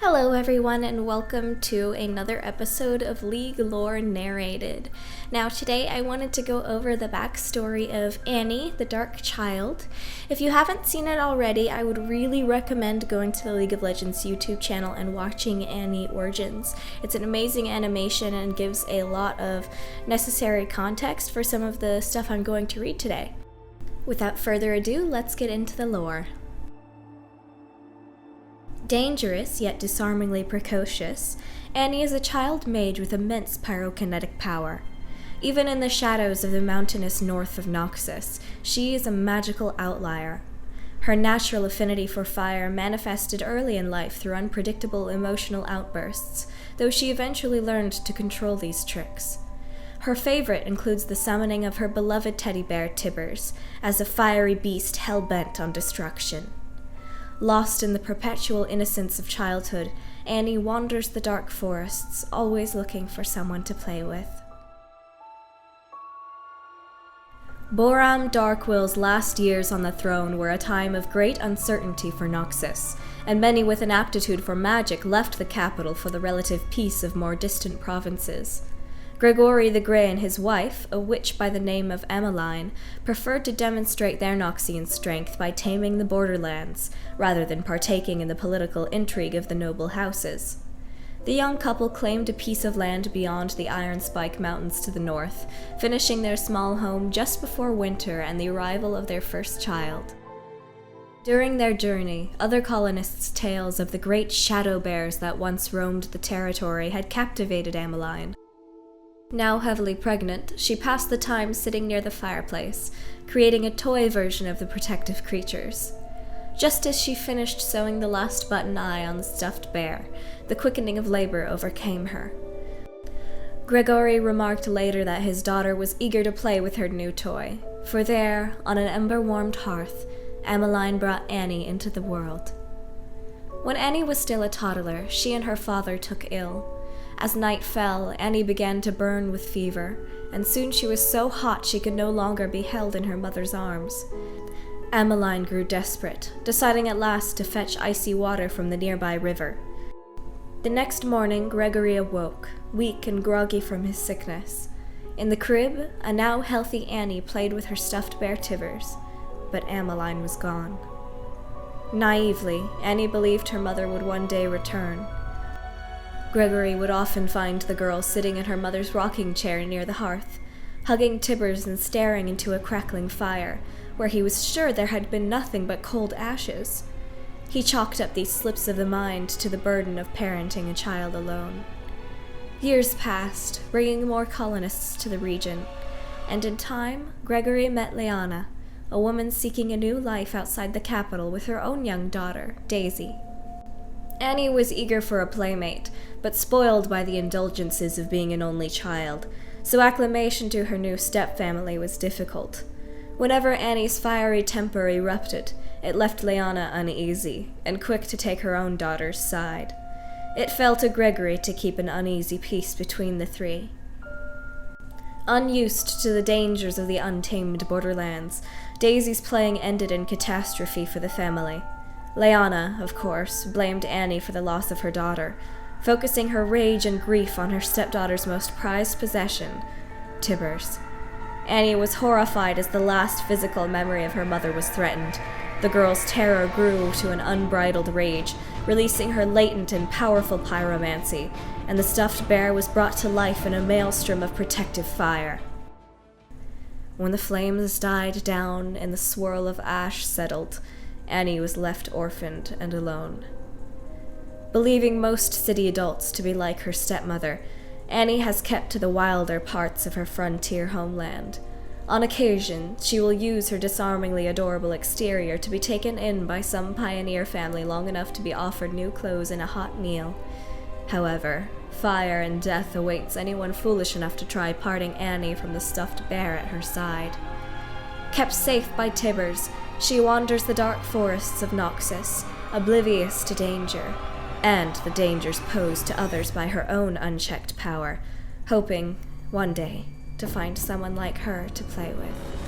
Hello everyone and welcome to another episode of League Lore Narrated. Now today I wanted to go over the backstory of Annie, the Dark Child. If you haven't seen it already, I would really recommend going to the League of Legends YouTube channel and watching Annie Origins. It's an amazing animation and gives a lot of necessary context for some of the stuff I'm going to read today. Without further ado, let's get into the lore. Dangerous, yet disarmingly precocious, Annie is a child mage with immense pyrokinetic power. Even in the shadows of the mountainous north of Noxus, she is a magical outlier. Her natural affinity for fire manifested early in life through unpredictable emotional outbursts, though she eventually learned to control these tricks. Her favorite includes the summoning of her beloved teddy bear Tibbers, as a fiery beast hell-bent on destruction. Lost in the perpetual innocence of childhood, Annie wanders the dark forests, always looking for someone to play with. Boram Darkwill's last years on the throne were a time of great uncertainty for Noxus, and many with an aptitude for magic left the capital for the relative peace of more distant provinces. Gregory the Grey and his wife, a witch by the name of Emmeline, preferred to demonstrate their Noxian strength by taming the borderlands, rather than partaking in the political intrigue of the noble houses. The young couple claimed a piece of land beyond the Iron Spike Mountains to the north, finishing their small home just before winter and the arrival of their first child. During their journey, other colonists' tales of the great shadow bears that once roamed the territory had captivated Emmeline. Now heavily pregnant, she passed the time sitting near the fireplace, creating a toy version of the protective creatures. Just as she finished sewing the last button eye on the stuffed bear, the quickening of labor overcame her. Gregory remarked later that his daughter was eager to play with her new toy, for there, on an ember-warmed hearth, Emmeline brought Annie into the world. When Annie was still a toddler, she and her father took ill. As night fell, Annie began to burn with fever, and soon she was so hot she could no longer be held in her mother's arms. Emmeline grew desperate, deciding at last to fetch icy water from the nearby river. The next morning, Gregory awoke, weak and groggy from his sickness. In the crib, a now healthy Annie played with her stuffed bear Tibbers, but Emmeline was gone. Naively, Annie believed her mother would one day return. Gregory would often find the girl sitting in her mother's rocking chair near the hearth, hugging Tibbers and staring into a crackling fire, where he was sure there had been nothing but cold ashes. He chalked up these slips of the mind to the burden of parenting a child alone. Years passed, bringing more colonists to the region, and in time, Gregory met Leanna, a woman seeking a new life outside the capital with her own young daughter, Daisy. Annie was eager for a playmate, but spoiled by the indulgences of being an only child, so acclimation to her new stepfamily was difficult. Whenever Annie's fiery temper erupted, it left Leanna uneasy, and quick to take her own daughter's side. It fell to Gregory to keep an uneasy peace between the three. Unused to the dangers of the untamed borderlands, Daisy's playing ended in catastrophe for the family. Leanna, of course, blamed Annie for the loss of her daughter, focusing her rage and grief on her stepdaughter's most prized possession, Tibbers. Annie was horrified as the last physical memory of her mother was threatened. The girl's terror grew to an unbridled rage, releasing her latent and powerful pyromancy, and the stuffed bear was brought to life in a maelstrom of protective fire. When the flames died down and the swirl of ash settled, Annie was left orphaned and alone. Believing most city adults to be like her stepmother, Annie has kept to the wilder parts of her frontier homeland. On occasion, she will use her disarmingly adorable exterior to be taken in by some pioneer family long enough to be offered new clothes and a hot meal. However, fire and death awaits anyone foolish enough to try parting Annie from the stuffed bear at her side. Kept safe by Tibbers, she wanders the dark forests of Noxus, oblivious to danger, and the dangers posed to others by her own unchecked power, hoping, one day, to find someone like her to play with.